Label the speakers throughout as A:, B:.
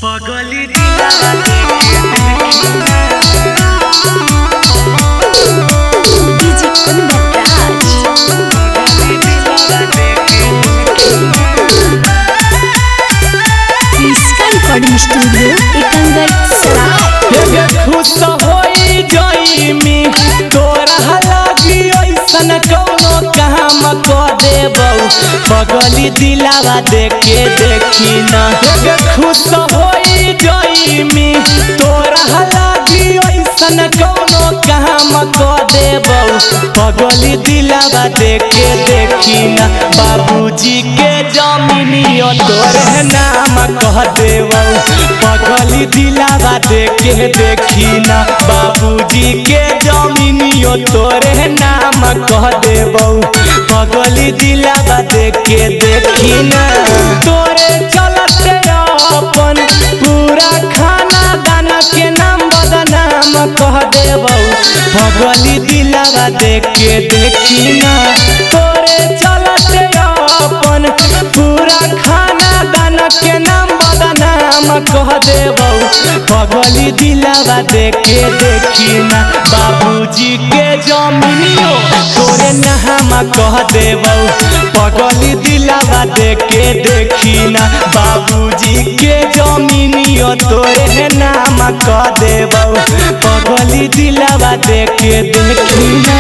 A: पगली दिलावा
B: डीजे कुंदराज इसका रिकॉर्डिंग स्टूडियो एकंगर सराय।
C: खुश होई जइमी तोरा लगी ऐसन कौनो काम क देबौ पगली दिलावा देखे देखी ना। खुश होई जइमी तोरा लगी ऐसन कौनो काम क देबौ पगली दिलावा देखे देखी ना। बाबूजी के जमीनियो तोरे नाम कह देबौ पगली दिलावा देखे देखी ना। बाबूजी के जमीनियो तोरे नाम कह देबौ पगली दिलावा देखे देखी ना। तोरे चलते अपन पूरा खाना दाना के नाम बदनाम कह देबौ पगली दिलावा देखे देखी ना। तोरे चलते अपन पूरा खाना दाना के नाम बदनाम कह देबौ पगली दिलावा देखे देखी ना। बाबूजी के जमीनियो तोरे नाम कह देबौ पगली दिलावा देखे देखी ना। बाबूजी के जमीनियो तोरे नाम कह देबौ पगली दिलावा देखे देखी ना।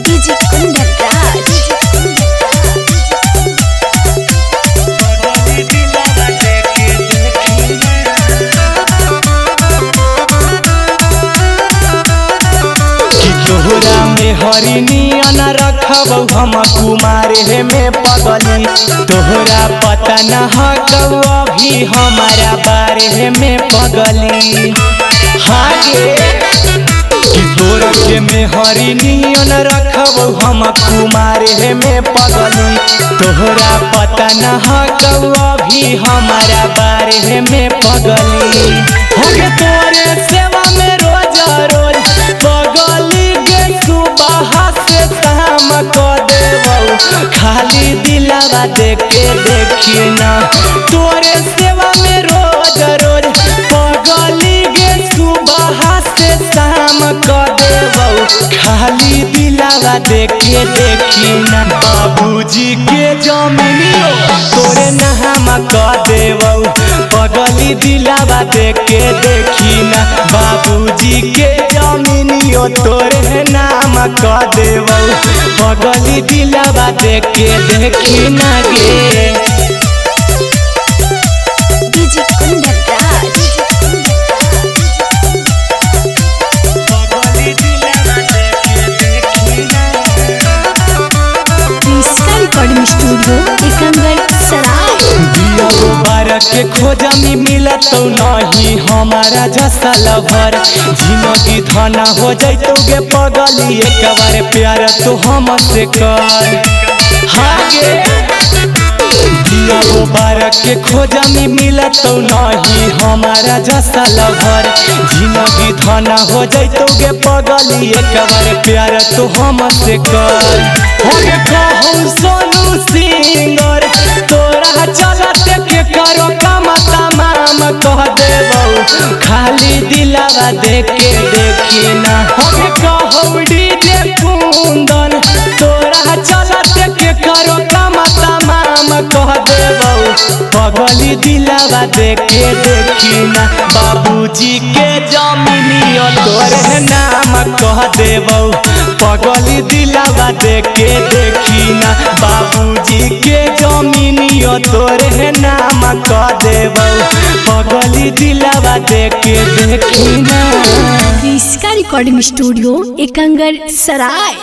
B: डीजे कुंदराज
C: तोहरा में हरिनियन रखबौ हम कुमारे में पगली तोहरा पता न हकौ अभी हमारा बारे में पगली। हागे तोरा के में हरिनियन रखबौ हम कुमारे में पगली तोहरा पता न हकौ अभी हमारा बारे में पगली। होगे तोरे सेवा में रोज रोज पगली के सुबह से शाम क देबौ खाली दिलावा देखे देखी ना। तोरे सेवा में रोज रोज पगली के सुबह से शाम क देबौ खाली दिलावा देखे देखी ना। बाबूजी के जमीनियो तोरे नाम क देबौ पगली दिलावा देखे देखी ना। बाबूजी के जमीनियो तोरे नाम क देबौ पगली दिलावा देखे देखी ना गे।
B: डीजे कुंदराज इसका रिकॉर्डिंग स्टूडियो एकंगर सराय।
C: दिया गोबर के खोजमी मिलत नहीं हमारा जैसा लवर जिंदगी धना हो जैतो गे पगली एक बार प्यार तो हमसे कर। हागे दिया गोबर के खोजमी मिलत नहीं हमारा जैसा लवर जिंदगी धना हो जैतो गे पगली एक बार प्यार तो हमसे कर। होगे कहूँ सोनू सिंगर तोरा चलते के करो कम तमाम कह देबौ खाली दिलावा देखे देखी ना। होगे कहूँ डीजे कुंदन तोरा चलते के करो कम तमाम कह देबौ पगली दिलावा देखे देखी ना। बाबूजी के जमीनियो तोरे नाम कह देबौ पगली दिलावा देखे देखी ना। बाबूजी के जमीनियो तोरे नाम कह देबौ पगली दिलावा देखे देखी ना।
B: इसका रिकॉर्डिंग स्टूडियो एकंगर सराय।